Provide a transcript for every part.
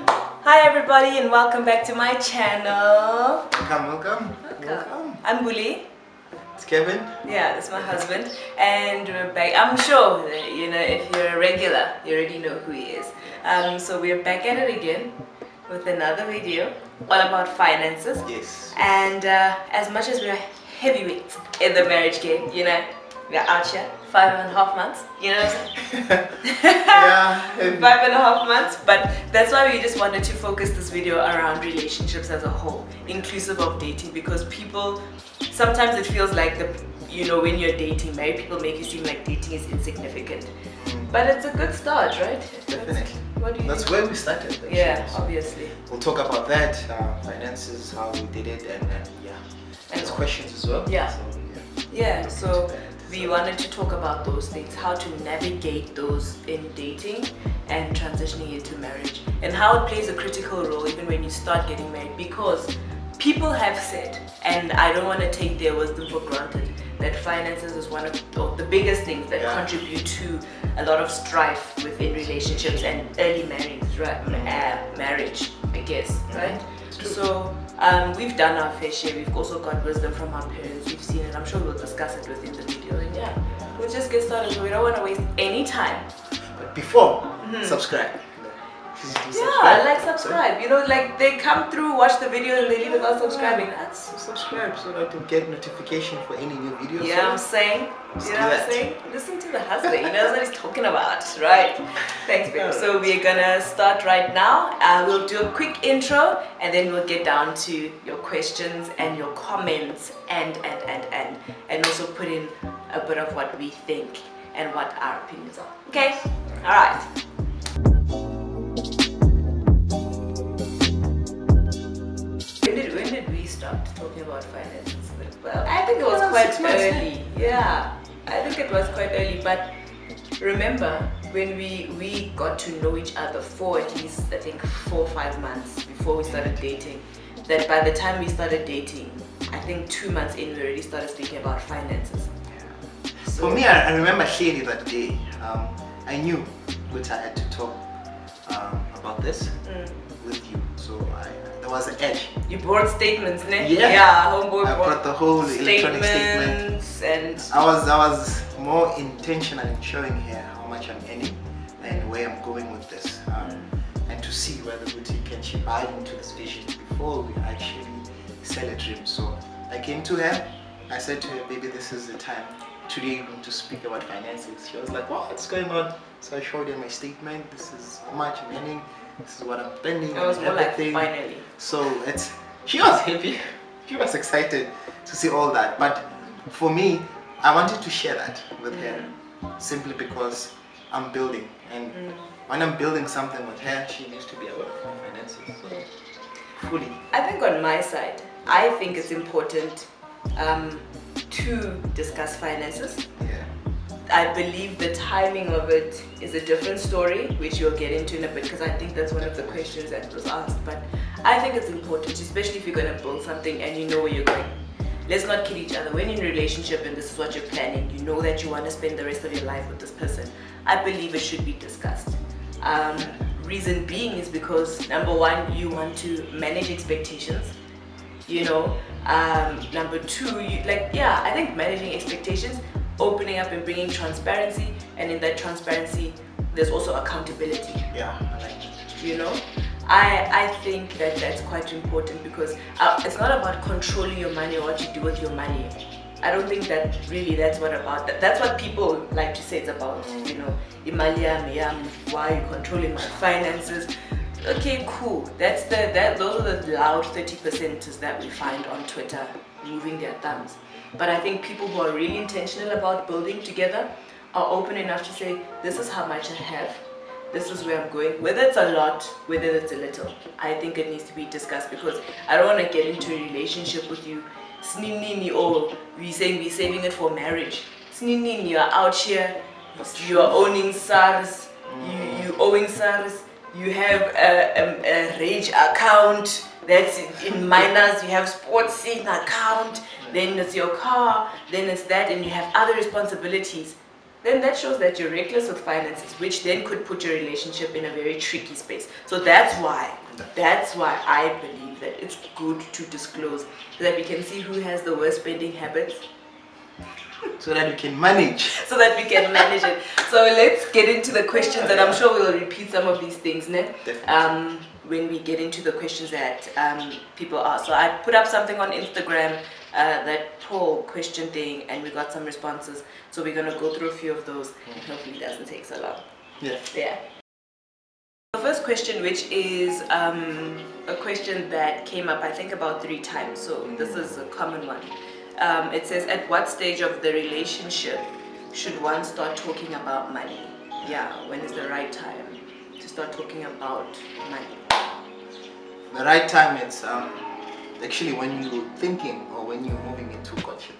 Hi everybody and welcome back to my channel. Welcome. I'm Bully. It's Kevin. Yeah, that's my husband. And we're back. I'm sure that, if you're a regular, you already know who he is. So we're back at it again with another video all about finances. Yes. And as much as we're heavyweights in the marriage game, we're out here 5.5 months, Yeah. 5.5 months, but that's why we just wanted to focus this video around relationships as a whole, inclusive of dating, because people, sometimes it feels like when you're dating, married people make you seem like dating is insignificant. But it's a good start, right? Definitely. What do you That's think? where we started. Actually. Yeah, So obviously. we'll talk about that, finances, how we did it, and yeah. And it's questions as well. Yeah. So, Yeah, so we wanted to talk about those things, how to navigate those in dating and transitioning into marriage, and how it plays a critical role even when you start getting married, because people have said, and I don't want to take their wisdom for granted, that finances is one of the biggest things that contribute to a lot of strife within relationships and early marriage, right? Marriage, I guess, right? So we've done our fair share. We've also got wisdom from our parents. We've seen it. I'm sure we'll discuss it within the video. And yeah, we'll just get started. So we don't want to waste any time. But before, subscribe. Please do Subscribe. They come through, watch the video, and they leave without subscribing. That's subscribe so that you get notification for any new videos. You know what I'm saying? Listen to the husband. He knows what he's talking about, right? Thanks, babe. So we're gonna start right now. We'll do a quick intro, and then we'll get down to your questions and your comments, and also put in a bit of what we think and what our opinions are. Okay? All right. When did we start talking about finances? Well, I think it was quite early. Yeah, I think it was quite early. But remember, when we got to know each other for at least, I think, 4 or 5 months before we started dating, that by the time we started dating, I think 2 months in, we already started speaking about finances. So, for me, I remember clearly that day. I knew that I had to talk about this with you. So there was an edge. You brought statements, ne? Yeah, homeboy I brought the whole electronic statement, and I was more intentional in showing her how much I'm earning and where I'm going with this, and to see whether can she buy into this vision before we actually sell a dream. So I came to her. I said to her, "Baby, this is the time. Today we're going to speak about finances." She was like, "What's going on?" So I showed her my statement. This is how much I'm earning. This is what I'm spending. I was more everything. Like, finally. So she was happy. She was excited to see all that. But for me, I wanted to share that with her, simply because I'm building. And when I'm building something with her, she needs to be aware of my finances. So, fully. I think on my side, I think it's important to discuss finances. Yeah. I believe the timing of it is a different story, which you'll get into in a bit, because I think that's one of the questions that was asked. But I think it's important, especially if you're going to build something and you know where you're going. Let's not kid each other. When you're in a relationship and this is what you're planning, you know that you want to spend the rest of your life with this person, I believe it should be discussed. Reason being is because, number one, you want to manage expectations. Number two, I think managing expectations, opening up and bringing transparency, and in that transparency there's also accountability. Yeah, I like it. I think that that's quite important, because it's not about controlling your money or what you do with your money. I don't think that really that's what people like to say it's about. Imali yami, why are you controlling my finances? Okay, cool. Those are the loud 30%ers that we find on Twitter moving their thumbs. But I think people who are really intentional about building together are open enough to say, this is how much I have, this is where I'm going, whether it's a lot, whether it's a little. I think it needs to be discussed, because I don't want to get into a relationship with you, snini, or we're saying we're saving it for marriage. Snini, you're out here, you're owning SARS, you owing SARS, you have a rage account, that's in minors, you have sports scene account, then it's your car, then it's that, and you have other responsibilities. then that shows that you're reckless with finances, which then could put your relationship in a very tricky space. So that's why I believe that it's good to disclose, so that we can see who has the worst spending habits, so that we can manage. So that we can manage it. So let's get into the questions, and I'm sure we'll repeat some of these things, ne? When we get into the questions that people ask. So I put up something on Instagram, that poll question thing, and we got some responses. So we're gonna go through a few of those, and hopefully it doesn't take so long. Yeah. The first question, which is a question that came up, I think, about 3 times. So this is a common one. It says, at what stage of the relationship should one start talking about money? Yeah, when is the right time to start talking about money? The right time is actually when you're thinking, or when you're moving into courtship,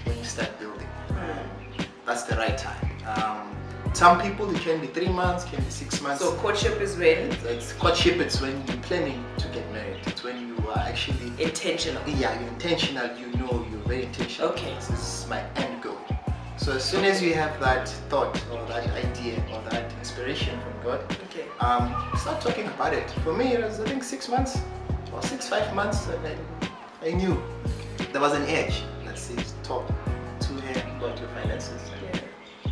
when you start building. That's the right time. Some people, it can be 3 months, can be 6 months. So courtship is when? Courtship, it's when you're planning to get married. It's when you are actually intentional. Yeah, you're intentional. You know, you're very intentional. Okay. This is my end goal. So as soon as you have that thought, or that idea, or that inspiration from God, okay, start talking about it. For me, it was, I think, 6 months or 5 months, and I knew there was an edge. Let's say, talk to him about your finances. Yeah.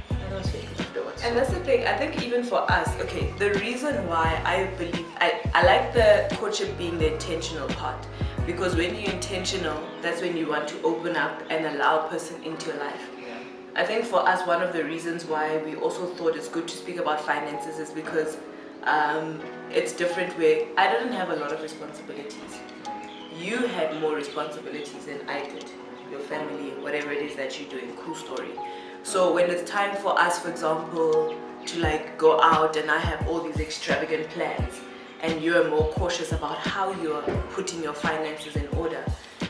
And I was very good afterwards. And that's the thing, I think even for us, okay, the reason why I believe, I like the courtship being the intentional part, because when you're intentional, that's when you want to open up and allow a person into your life. Yeah. I think for us, one of the reasons why we also thought it's good to speak about finances is because it's different where I didn't have a lot of responsibilities. You had more responsibilities than I did. Your family, whatever it is that you're doing, cool story. So when it's time for us, for example, to like go out, and I have all these extravagant plans, and you're more cautious about how you're putting your finances in order,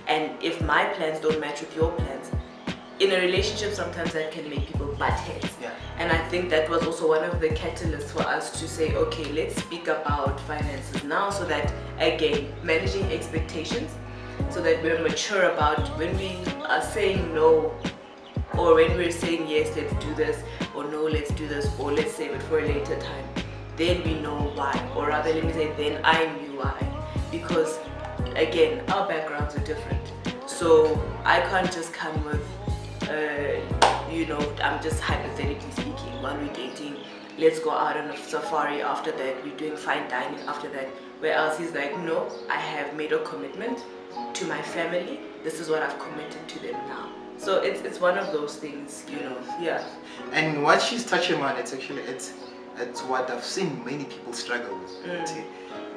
and if my plans don't match with your plans, in a relationship sometimes that can make people butt heads. Yeah. And I think that was also one of the catalysts for us to say, okay, let's speak about finances now, so that, again, managing expectations, so that we're mature about when we are saying no, or when we're saying yes, let's do this, or no, let's do this, or let's save it for a later time. Then we know why, or rather, let me say, then I knew why. Because, again, our backgrounds are different. So I can't just come with, you know, I'm just hypothetically speaking, while we're dating, let's go out on a safari after that, we're doing fine dining after that. Whereas he's like, no, I have made a commitment to my family. This is what I've committed to them now. So it's one of those things, you know, yeah. And what she's touching on, it's actually, it's what I've seen many people struggle with.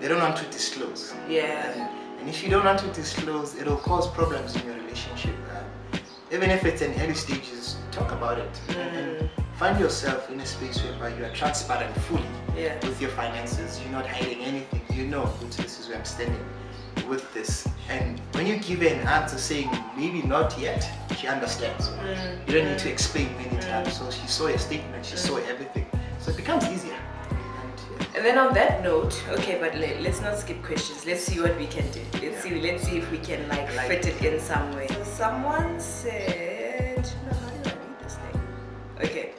They don't want to disclose. Yeah. And if you don't want to disclose, it'll cause problems in your relationship. Even if it's in early stages, talk about it. And find yourself in a space whereby you are transparent fully with your finances. You're not hiding anything. You know, this is where I'm standing with this. And when you give her an answer saying maybe not yet, she understands. You don't need to explain many times. So she saw your statement, she saw everything. So it becomes easier. And then on that note, okay, but let's not skip questions. Let's see what we can do. Let's see if we can like fit it in some way. So someone said, no, how do I read this thing? Okay.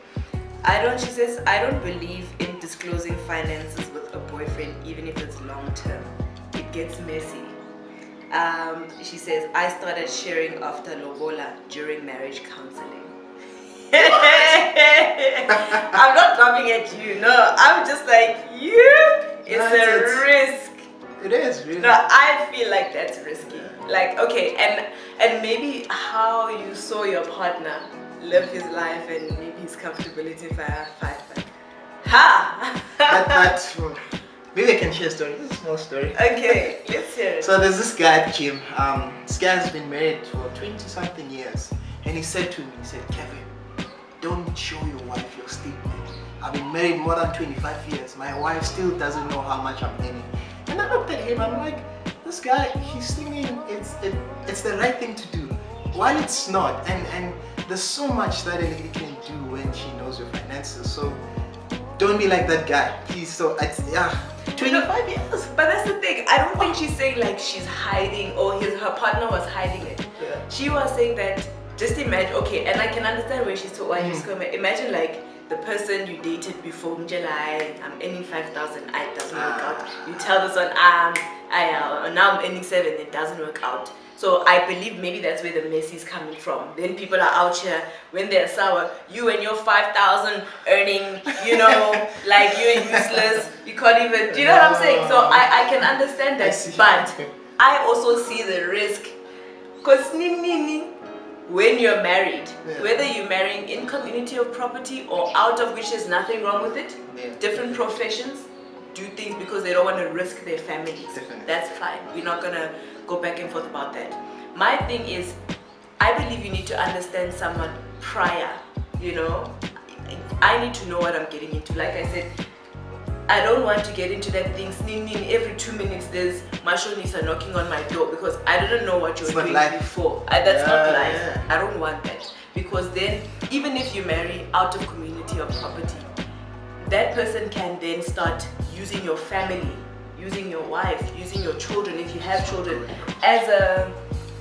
She says, I don't believe in disclosing finances with a boyfriend, even if it's long term. It gets messy. She says, I started sharing after lobola during marriage counseling. I'm not laughing at you, no, I'm just like, it's a risk. It is, really. No, I feel like that's risky. Like, okay, and maybe how you saw your partner live his life and maybe his comfortability but maybe I can share a story. This is a small story. Okay, let's hear it. So there's this guy, Jim. This guy has been married for 20-something years, and he said to me, he said, Kevin, don't show your wife your statement. I've been married more than 25 years. My wife still doesn't know how much I'm earning. And I looked at him, I'm like, this guy, he's thinking it's the right thing to do. While it's not, and there's so much that a lady can do when she knows your finances. So don't be like that guy, please. So it's 25 years. But that's the thing. I don't think she's saying like she's hiding or her partner was hiding it. Yeah. She was saying that just imagine, okay, and I can understand where why she's coming. Imagine like the person you dated before, I'm earning 5,000, it doesn't work out. You tell this one, now I'm earning 7, it doesn't work out. So I believe maybe that's where the mess is coming from. Then people are out here, when they're sour, you and your 5,000 earning, you know, like you're useless, you can't even, do you know what I'm saying? So I can understand that, but I also see the risk. Because when you're married, whether you're marrying in community of property or out of, which there's nothing wrong with it, different professions do things because they don't want to risk their families. That's fine. We're not going to go back and forth about that. My thing is, I believe you need to understand someone prior, you know. I need to know what I'm getting into. Like I said, I don't want to get into that thing, every 2 minutes there's Mashonisa knocking on my door because I didn't know what you were doing before. That's not life. I don't want that. Because then, even if you marry out of community or property, that person can then start using your family, using your wife, using your children, if you have children, as a,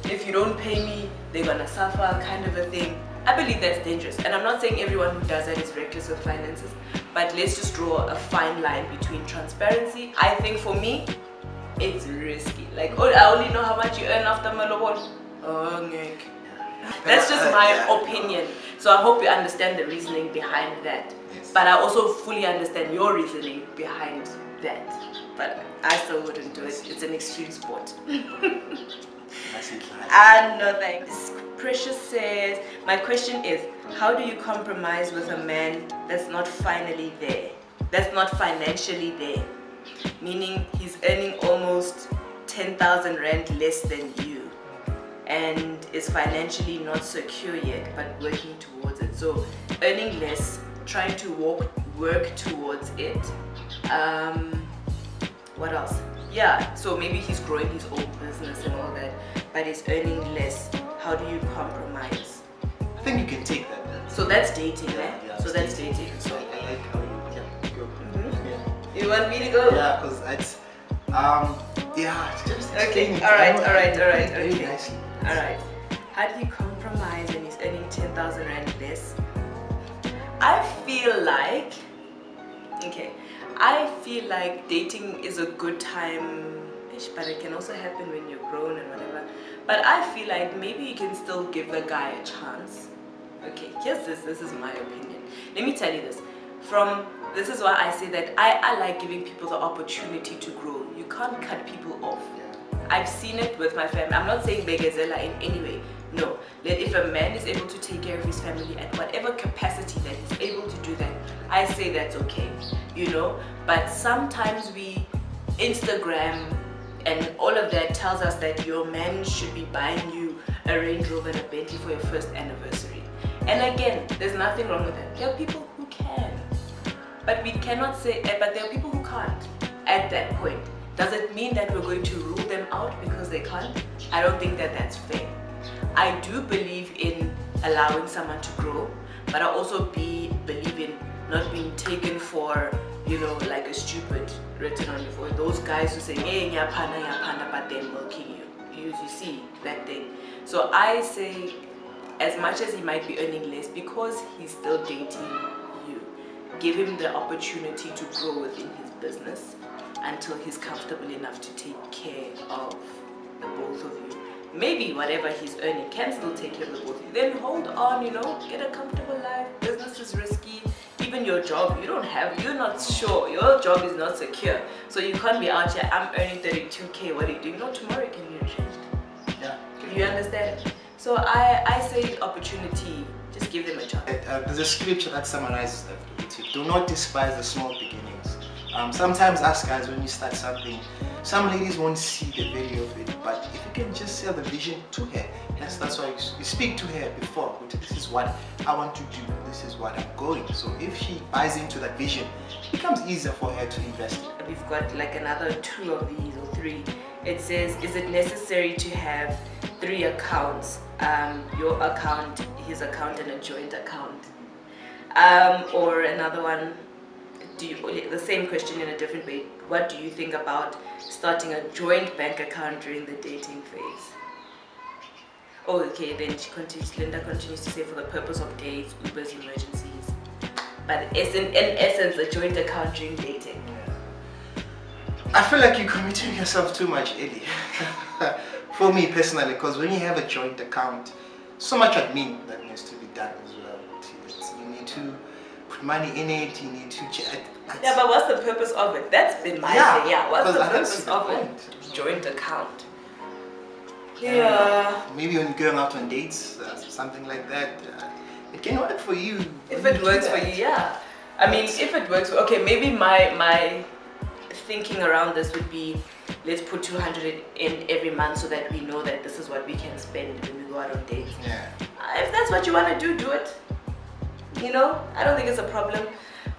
if you don't pay me, they're gonna suffer kind of a thing. I believe that's dangerous. And I'm not saying everyone who does that is reckless with finances, but let's just draw a fine line between transparency. I think for me, it's risky. Like, oh, I only know how much you earn after Malobol. Oh, Nick. That's just my opinion. So I hope you understand the reasoning behind that. Yes. But I also fully understand your reasoning behind that. But I still wouldn't do it. It's an extreme sport. No thanks. Precious says, my question is, how do you compromise with a man that's not finally there? That's not financially there? Meaning he's earning almost 10,000 rand less than you and is financially not secure yet but working towards it. So earning less, trying to work towards it. What else? Yeah, so maybe he's growing his own business and all that, but he's earning less. How do you compromise? I think you can take that. So that's dating, right? Yeah, so that's dating. So I like how you go. Yeah. You want me to go? Yeah, because it's it's just okay. Alright, very okay. nicely. Alright. How do you compromise when he's earning 10,000 rand less? I feel like dating is a good time, but it can also happen when you're grown and whatever. But I feel like maybe you can still give the guy a chance. Okay, here's this is my opinion. Let me tell you this. This is why I say that I like giving people the opportunity to grow. You can't cut people off. I've seen it with my family. I'm not saying begazela in any way. No. If a man is able to take care of his family at whatever capacity that he's able to do that, I say that's okay. You know? But sometimes Instagram and all of that tells us that your man should be buying you a Range Rover and a Bentley for your first anniversary. And again, there's nothing wrong with that. There are people who can. But we cannot say, but there are people who can't at that point. Does it mean that we're going to rule them out because they can't? I don't think that that's fair. I do believe in allowing someone to grow, but I also believe in not being taken for, you know, like a stupid written on your forehead. Those guys who say, hey, nyapana, but they're milking you. You see that thing. So I say, as much as he might be earning less, because he's still dating you, give him the opportunity to grow within his business until he's comfortable enough to take care of the both of you. Maybe whatever he's earning can still take care of the both of you. Then hold on, you know, get a comfortable life. Business is risky. Even your job, you're not sure. Your job is not secure. So you can't be out here, I'm earning 32K, what are you doing? No, tomorrow it can be changed. Yeah. You understand? So I say opportunity, just give them a chance. There's a scripture that summarizes that. Do not despise the small beginnings. Sometimes us guys, when we start something, some ladies won't see the value of it, but if you can just sell the vision to her, that's why you speak to her before. This is what I want to do, this is what I'm going. So if she buys into that vision, it becomes easier for her to invest in. We've got like another 2 of these or 3. It says, is it necessary to have 3 accounts? Your account, his account, and a joint account? Or another one, the same question in a different way. What do you think about starting a joint bank account during the dating phase? Oh, okay, then Linda continues to say for the purpose of dates, Ubers, emergencies. But in essence, a joint account during dating. I feel like you're committing yourself too much, Eddie. For me personally, because when you have a joint account, so much admin that needs to be done as well. You need to put money in it, you need to check. Yeah, but what's the purpose of it? That's been my thing. Yeah, what's the purpose of it? Joint account. Yeah. Maybe when you're going out on dates, something like that. It can work for you. If it works for you, yeah. I mean, if it works, okay, maybe my thinking around this would be, let's put 200 in every month so that we know that this is what we can spend when we go out on dates. Yeah. If that's what you want to do, do it. You know, I don't think it's a problem.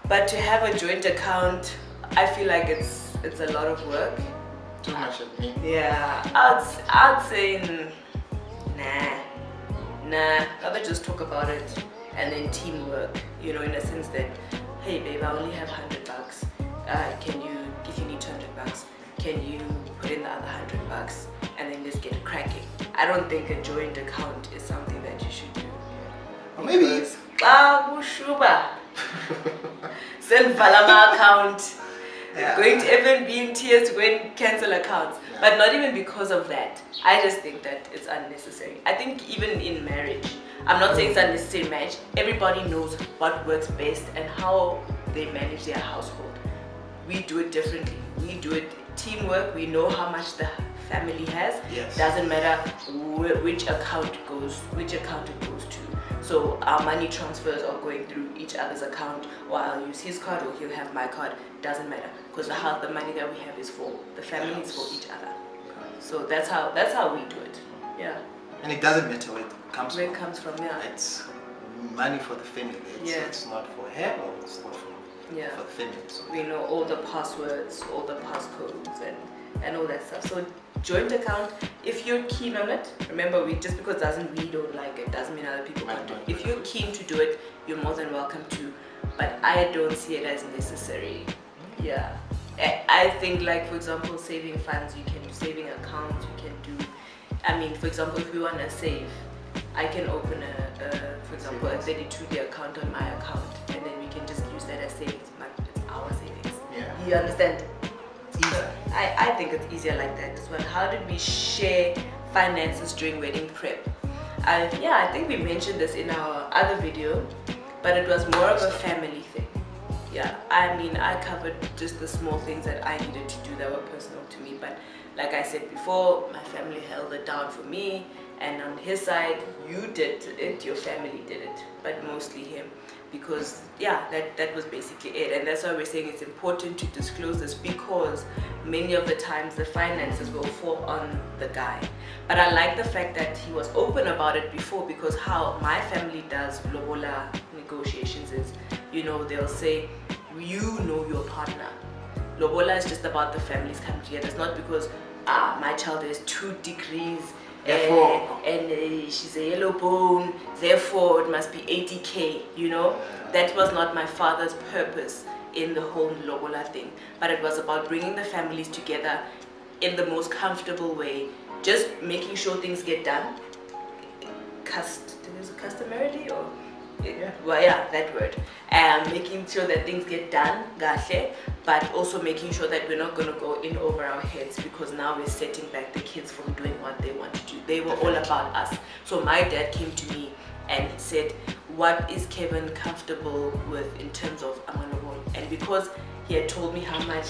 But to have a joint account, I feel like it's a lot of work. Too much of me. Yeah, I'd say nah. Rather just talk about it and then teamwork. You know, in a sense that, hey babe, I only have $100. Can you, if you need $200, can you put in the other $100 and then just get cracking? I don't think a joint account is something that you should do. Or maybe it's send Valama account. Yeah. Going to even be in tears to go and cancel accounts. Yeah. But not even because of that. I just think that it's unnecessary. I think even in marriage, I'm not saying it's unnecessary in marriage. Everybody knows what works best and how they manage their household. We do it differently. We do it teamwork. We know how much the family has. Yes. Doesn't matter which account it goes to. So our money transfers are going through each other's account, or I'll use his card or he'll have my card. Doesn't matter, because the money that we have is for the family, is for each other. So that's how we do it. Yeah. And it doesn't matter where it comes from. Where it comes from, yeah. It's money for the family. It's not for her or it's not for the family. So we know all the passwords, all the passcodes, and all that stuff. So joint account, if you're keen on it, remember, just because we don't like it doesn't mean other people can't do it. If you're keen to do it, you're more than welcome to, but I don't see it as necessary. Yeah, I think, like, for example, saving funds, you can do saving accounts, you can do, I mean, for example, if we want to save, I can open for example, a 32-day account on my account, and then we can just use that as savings, but it's our savings. Yeah. You understand? easier. I think it's easier like that as well. How did we share finances during wedding prep? Yeah, I think we mentioned this in our other video, but it was more of a family thing. Yeah, I mean, I covered just the small things that I needed to do that were personal to me, but like I said before, my family held it down for me, and on his side, you did it, your family did it, but mostly him, because yeah, that was basically it. And that's why we're saying it's important to disclose this, because many of the times the finances will fall on the guy. But I like the fact that he was open about it before, because how my family does lobola negotiations is, you know, they'll say, you know your partner. Lobola is just about the families coming together. It's not because my child has 2 degrees and she's a yellow bone, therefore it must be 80K, you know. That was not my father's purpose in the whole lobola thing, but it was about bringing the families together in the most comfortable way, just making sure things get done customarily, or well, yeah, that word, and making sure that things get done gahle, but also making sure that we're not going to go in over our heads, because now we're setting back the kids from doing what they want to do. They were all about us. So my dad came to me and said, what is Kevin comfortable with in terms of Amanobon? And because he had told me how much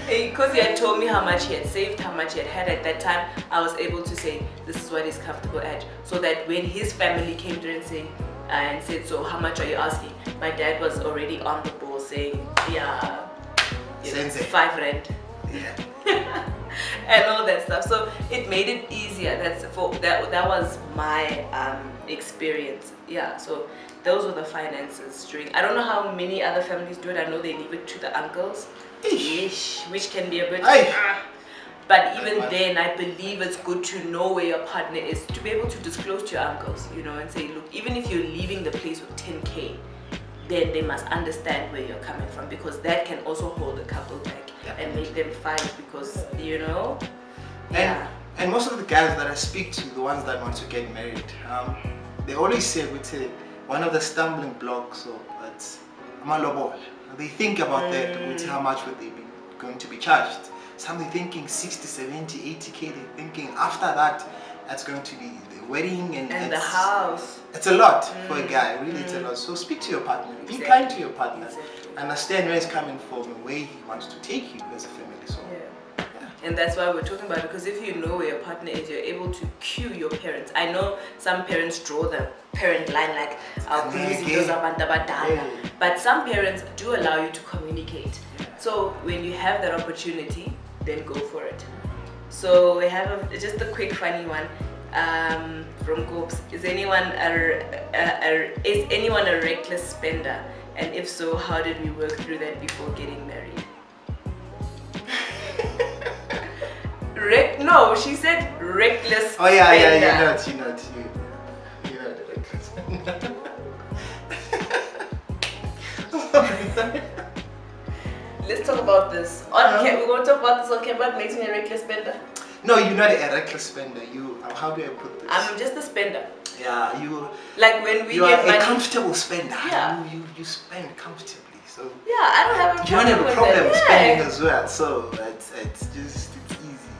because he had told me how much he had saved, how much he had at that time, I was able to say, this is what he's comfortable at. So that when his family came to and said, so how much are you asking? My dad was already on the ball saying, yeah, 5 rand. Yeah. And all that stuff. So it made it easier. That was my experience. Yeah, so those were the finances during. I don't know how many other families do it. I know they leave it to the uncles, which can be a bit. But even then, I believe it's good to know where your partner is, to be able to disclose to your uncles, you know, and say, look, even if you're leaving the place with 10K, then they must understand where you're coming from, because that can also hold a couple back and make them fight, because, you know, And most of the guys that I speak to, the ones that want to get married, they always say, one of the stumbling blocks of it's amalobol. They think about that, how much would they be going to be charged. Some are thinking 60, 70, 80k. They're thinking after that, that's going to be the wedding and the house. It's a lot for a guy, really. It's a lot. So speak to your partner, be kind to your partner, understand where he's coming from and where he wants to take you as a family. So and that's why we're talking about it, because if you know where your partner is, you're able to cue your parents. I know some parents draw the parent line like but some parents do allow you to communicate. So when you have that opportunity, then go for it. So we have just a quick funny one from Gopes. Is anyone a reckless spender? And if so, how did we work through that before getting married? No, she said reckless. Oh yeah, you're not a reckless spender. Let's talk about this. We're going to talk about this on camera. What makes me a reckless spender? No, you're not a reckless spender. How do I put this? I'm just a spender. Yeah, you. Like when we you get are money. a comfortable spender. Yeah. You spend comfortably. So. Yeah, I don't have a problem. You don't have a problem with spending as well. So it's easy.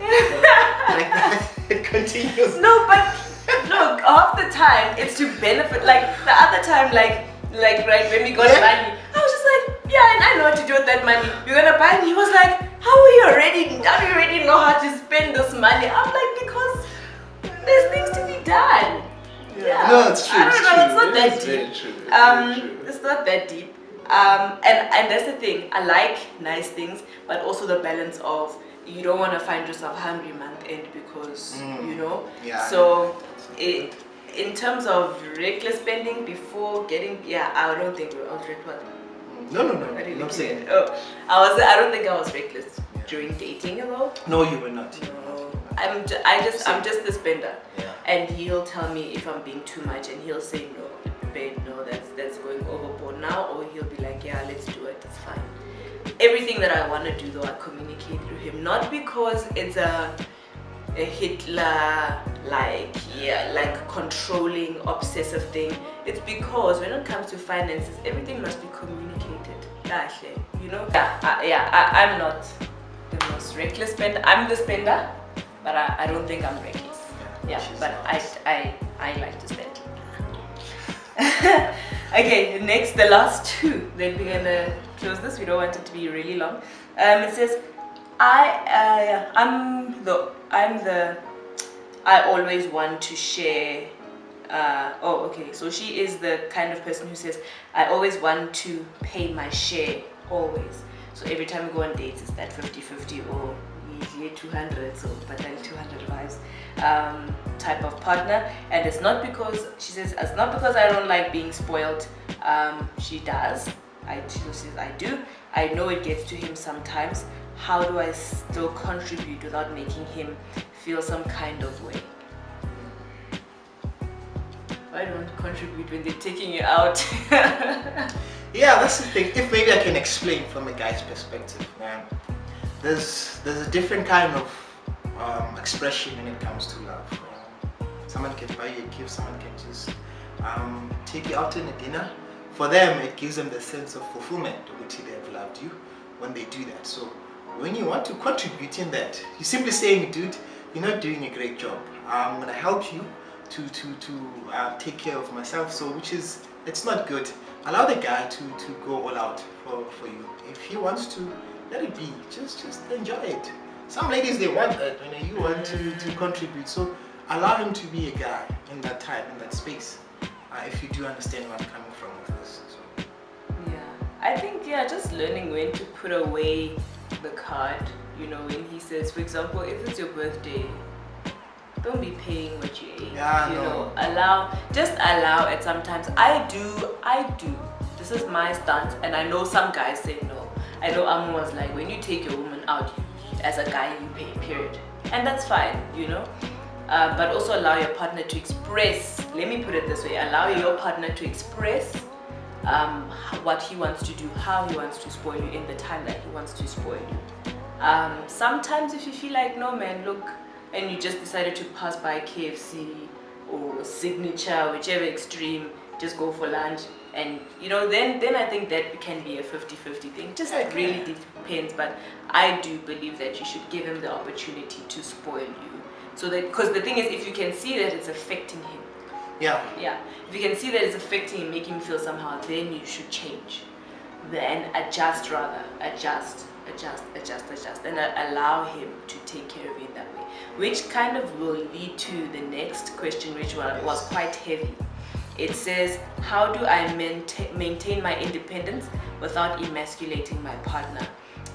Like that, it continues. No, but look, half the time it's to benefit. Like the other time, like right when we got money, I was just like, yeah, and I know what to do with that money. You're gonna buy me. He was like, how do you already know how to spend this money? I'm like, because there's things to be done. Yeah. No, it's true. I don't know. It's not that very deep. true. It's not that deep. And that's the thing. I like nice things, but also the balance of you don't want to find yourself hungry month end because you know. Yeah. So in terms of reckless spending before getting, I don't think I was reckless. No. I didn't I'm saying. I don't think I was reckless during dating at all. No, you were not. No. I'm just the spender. Yeah. And he'll tell me if I'm being too much, and he'll say no, babe, no, that's going overboard now, or he'll be like, yeah, let's do it, it's fine. Everything that I want to do though, I communicate through him, not because it's a Hitler like controlling obsessive thing. It's because when it comes to finances, everything must be communicated. You know. I'm not the most reckless spender. I'm the spender, but I don't think I'm reckless. But I like to spend. Okay, next, the last two. Then we're gonna close this. We don't want it to be really long. It says, I always want to share. So she is the kind of person who says, I always want to pay my share, always. So every time we go on dates, it's that 50-50 or 200, so but then 200 vibes type of partner. And it's not because, she says, it's not because I don't like being spoiled. She does. She says I do. I know it gets to him sometimes. How do I still contribute without making him feel some kind of way? I don't contribute when they're taking you out. Yeah, that's the thing. If maybe I can explain from a guy's perspective, man. There's a different kind of expression when it comes to love. Someone can buy you a gift, someone can just take you out on a dinner. For them, it gives them the sense of fulfillment, which they have loved you when they do that. So when you want to contribute in that, you're simply saying, dude, you're not doing a great job. I'm gonna help you to take care of myself. So it's not good. Allow the guy to go all out for you. If he wants to, let it be. Just enjoy it. Some ladies, they want that when you want to contribute. So allow him to be a guy in that time, in that space. If you do understand where I'm coming from with this. So. Yeah, I think just learning when to put away the card. You know, when he says, for example, if it's your birthday, don't be paying what you ate. Yeah, you know, allow it. Sometimes I do. This is my stance, and I know some guys say no. I know Amu was like, when you take your woman out, as a guy, you pay, period. And that's fine, you know. But also allow your partner to express, let me put it this way, allow your partner to express what he wants to do, how he wants to spoil you in the time that he wants to spoil you. Sometimes if you feel like, no man, look, and you just decided to pass by KFC or Signature, whichever extreme, just go for lunch, and then I think that can be a 50-50 thing. Just really depends, but I do believe that you should give him the opportunity to spoil you, so that, because the thing is, if you can see that it's affecting him, if you can see that it's affecting him, making him feel somehow, then you should change, then adjust, and allow him to take care of you in that way, which kind of will lead to the next question, which was quite heavy. It says, how do I maintain my independence without emasculating my partner?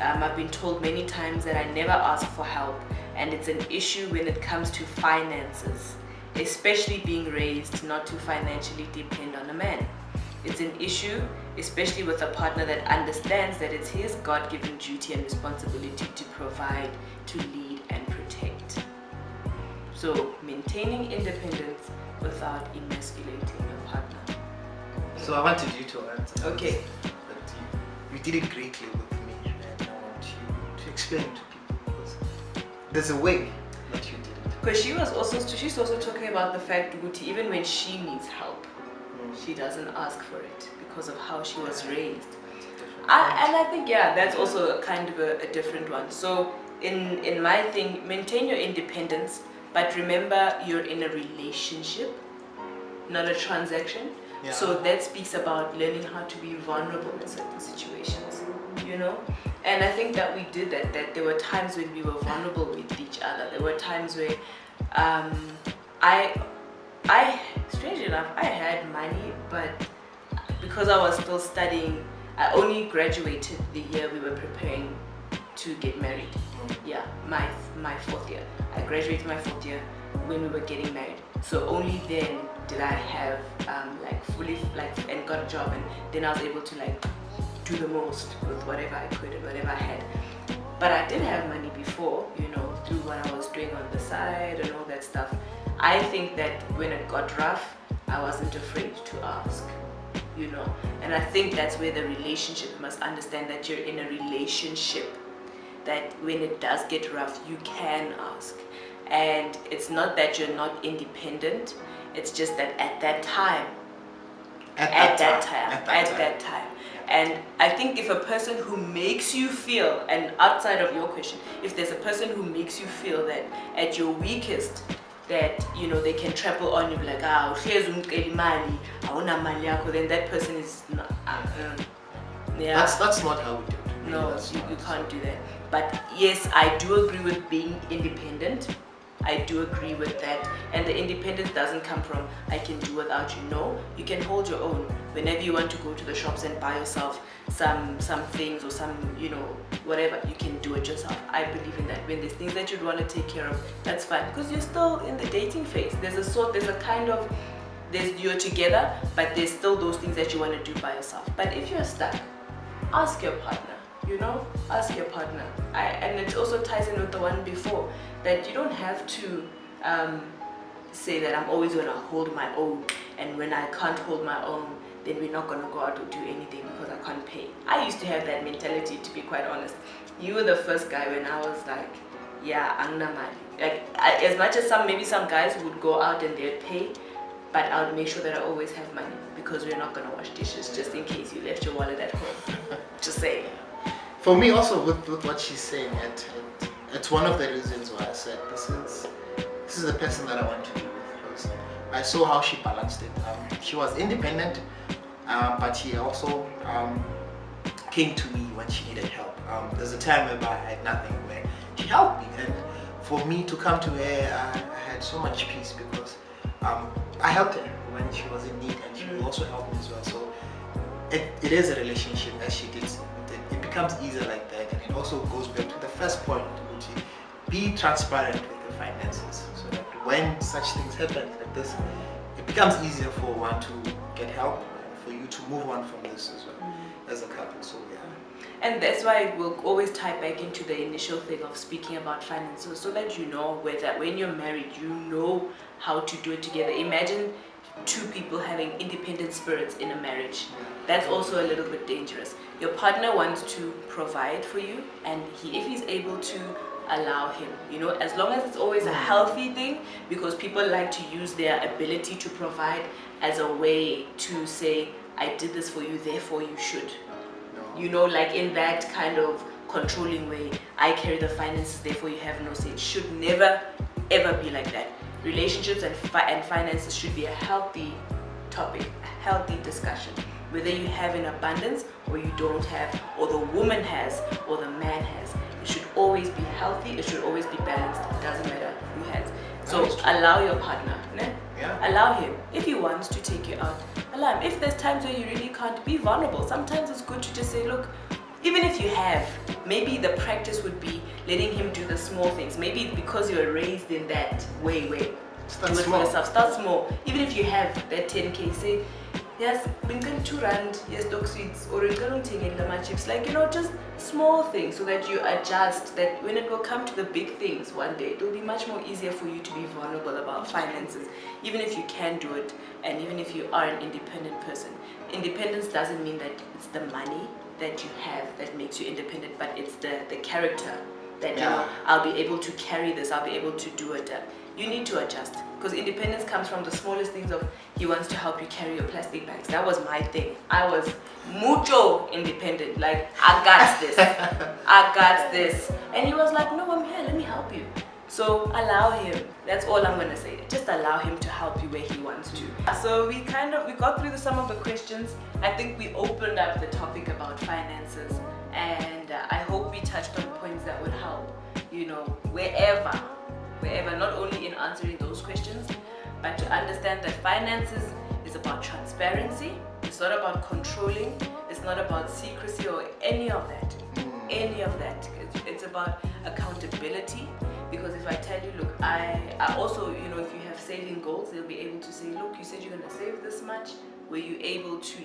I've been told many times that I never ask for help, and it's an issue when it comes to finances, especially being raised not to financially depend on a man. It's an issue, especially with a partner that understands that it's his God-given duty and responsibility to provide, to lead, and protect. So, maintaining independence without emasculating your partner. So I wanted you to answer. Okay. But you did it greatly with me, and I want you to explain to people, because there's a way that you did it. Because she's also talking about the fact that even when she needs help, she doesn't ask for it because of how she was raised. And I think, that's also kind of a different one. So in my thing, maintain your independence, but remember you're in a relationship, not a transaction. So that speaks about learning how to be vulnerable in certain situations, and I think that we did that there were times when we were vulnerable with each other. There were times where I strangely enough, I had money, but because I was still studying, I only graduated the year we were preparing to get married. My fourth year. I graduated my fourth year when we were getting married. So only then did I have fully and got a job, and then I was able to do the most with whatever I could and whatever I had. But I did have money before, through what I was doing on the side and all that stuff. I think that when it got rough, I wasn't afraid to ask, and I think that's where the relationship must understand that you're in a relationship, that when it does get rough, you can ask. And it's not that you're not independent, it's just that at that time, and I think if a person who makes you feel, and outside of your question, if there's a person who makes you feel that at your weakest, that they can trample on you, like, then that person is not, that's not how we do it. No, you can't do that. But yes, I do agree with being independent. I do agree with that, and the independence doesn't come from I can do without you. No, you can hold your own. Whenever you want to go to the shops and buy yourself some things or some whatever, you can do it yourself. I believe in that. When there's things that you'd want to take care of, that's fine, because you're still in the dating phase. You're together, but there's still those things that you want to do by yourself. But if you're stuck, ask your partner. Ask your partner. And it also ties in with the one before, that you don't have to say that I'm always gonna hold my own, and when I can't hold my own, then we're not gonna go out or do anything because I can't pay. I used to have that mentality, to be quite honest. You were the first guy when I was like, angna mali. As much as maybe some guys would go out and they'd pay, but I would make sure that I always have money, because we're not gonna wash dishes just in case you left your wallet at home. Just saying. For me also, with what she's saying, it's one of the reasons why I said this is the person that I want to be with, because I saw how she balanced it. She was independent, but she also came to me when she needed help. There's a time where I had nothing, where she helped me, and for me to come to her, I had so much peace, because I helped her when she was in need, and she also helped me as well. So it is a relationship, as she did. It becomes easier like that, and it also goes back to the first point, which is be transparent with the finances, so that when such things happen like this, it becomes easier for one to get help and for you to move on from this as well as a couple. So and that's why we'll always tie back into the initial thing of speaking about finances, so that that when you're married, how to do it together. Imagine two people having independent spirits in a marriage. That's also a little bit dangerous. Your partner wants to provide for you, and if he's able to allow him, you know, as long as it's always a healthy thing, because people like to use their ability to provide as a way to say, I did this for you, therefore you should. You know, like in that kind of controlling way, I carry the finances, therefore you have no say. It should never ever be like that. Relationships and finances should be a healthy topic, a healthy discussion. Whether you have in abundance or you don't have, or the woman has or the man has, it should always be healthy, it should always be balanced. It doesn't matter who has. So allow your partner, né? Yeah. Allow him. If he wants to take you out, allow him. If there's times where you really can't, be vulnerable. Sometimes it's good to just say, look, even if you have, maybe the practice would be letting him do the small things. Maybe because you're raised in that way. Start do it small. for yourself. Start small. Even if you have that 10K, say, yes, bring 2 rand, yes, dog sweets, or you're going to take my chips. Like, you know, just small things so that you adjust, that when it will come to the big things one day, it will be much more easier for you to be vulnerable about finances, even if you can do it, and even if you are an independent person. Independence doesn't mean that it's the money that you have that makes you independent, but it's the character that, you know, I'll be able to carry this, I'll be able to do it. You need to adjust, because independence comes from the smallest things of, he wants to help you carry your plastic bags. That was my thing. I was mucho independent, like, I got this, I got this. And he was like, no, I'm here, let me help you. So allow him. That's all I'm gonna say. Just allow him to help you where he wants to. So we got through some of the questions. I think we opened up the topic about finances, and I hope we touched on points that would help, you know, wherever, not only in answering those questions, but to understand that finances is about transparency. It's not about controlling. It's not about secrecy or any of that. It's about accountability. Because if I tell you, look, I also, you know, if you have saving goals, they'll be able to say, look, you said you're going to save this much. Were you able to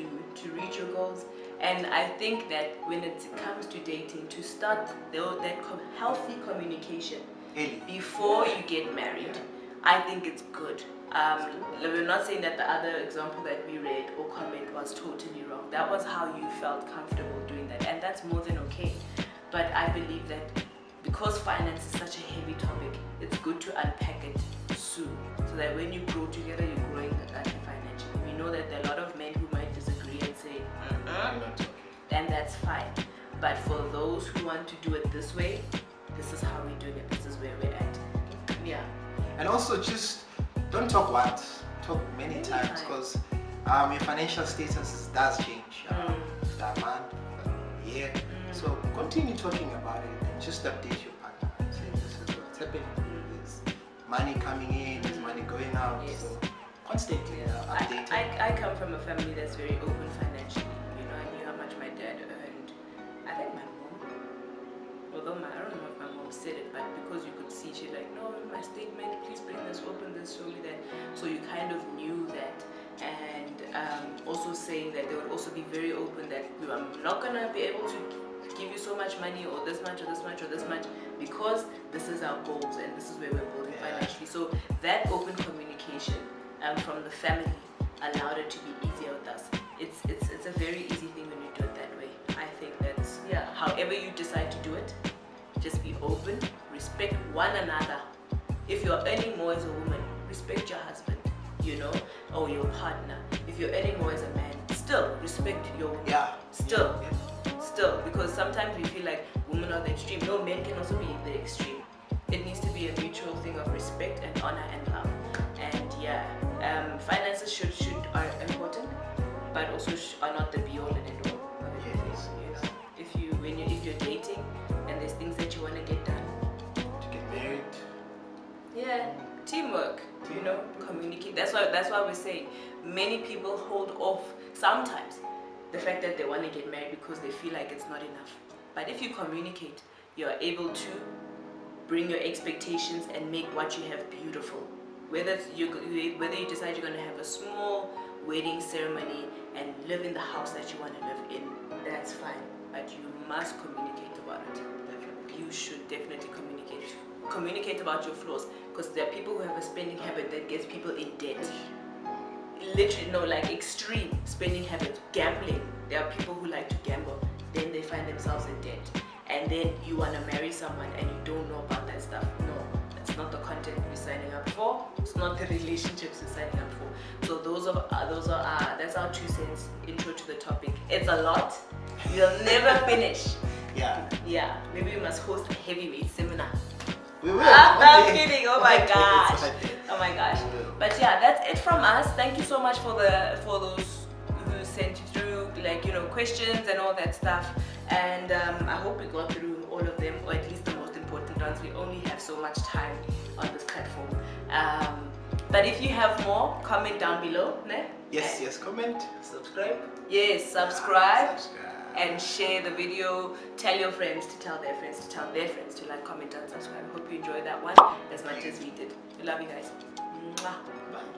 reach your goals? And I think that when it comes to dating, to start that healthy communication before you get married, I think it's good. We're not saying that the other example that we read or comment was totally wrong. That was how you felt comfortable doing that, and that's more than okay. But I believe that because finance is such a heavy topic, it's good to unpack it soon, so that when you grow together, you're growing financially. We know that there are a lot of men who might disagree and say, and that's fine. But for those who want to do it this way, this is how we're doing it. This is where we're at. Yeah. And also, just don't talk once, talk many times, because your financial status does change. That month, year. So continue talking about it, and just update your partner and say, this is what's happening. There's money coming in, there's money going out. Yes. So constantly updating. I come from a family that's very open financially. You know, I knew how much my dad earned. I think my mom, although I don't know if my mom said it, but because you could see, she's like, no, my statement, please bring this, open this, show me that. So you kind of knew that. And also saying that they would also be very open that I'm not going to be able to give you so much money, or this much, or this much, or this much, because this is our goals and this is where we're building financially. So that open communication from the family allowed it to be easier with us. It's a very easy thing when you do it that way. I think that's, however you decide to do it, just be open, respect one another. If you're earning more as a woman, respect your husband, you know, or your partner. If you're earning more as a man, still respect your woman. Still, because sometimes we feel like women are the extreme. No, men can also be the extreme. It needs to be a mutual thing of respect and honor and love. And finances are important, but also are not the be all and end all. If you're dating and there's things that you want to get done, to get married. Teamwork. You know, communicate. That's why we're saying many people hold off sometimes the fact that they want to get married because they feel like it's not enough. But if you communicate, you're able to bring your expectations and make what you have beautiful. Whether you decide you're going to have a small wedding ceremony and live in the house that you want to live in, that's fine. But you must communicate about it. You should definitely communicate. Communicate about your flaws, because there are people who have a spending habit that gets people in debt. Literally, no, like extreme spending habits, gambling. There are people who like to gamble, then they find themselves in debt. and then you want to marry someone and you don't know about that stuff. No, that's not the content you're signing up for. It's not the relationships you're signing up for. So that's our 2 cents intro to the topic. It's a lot. We'll never finish. Yeah, maybe we must host a heavyweight seminar. We will. I'm kidding. Oh my gosh. Oh my gosh. We will. But yeah, that's it from us. Thank you so much for those who sent you through, like, you know, questions and all that stuff. And I hope we got through all of them, or at least the most important ones. We only have so much time on this platform. But if you have more, comment down below. Ne? Yes, comment, subscribe. Yes, subscribe. And share the video. Tell your friends to tell their friends to tell their friends to like, comment, and subscribe. Hope you enjoyed that one as much as we did. We love you guys. Mwah. Bye.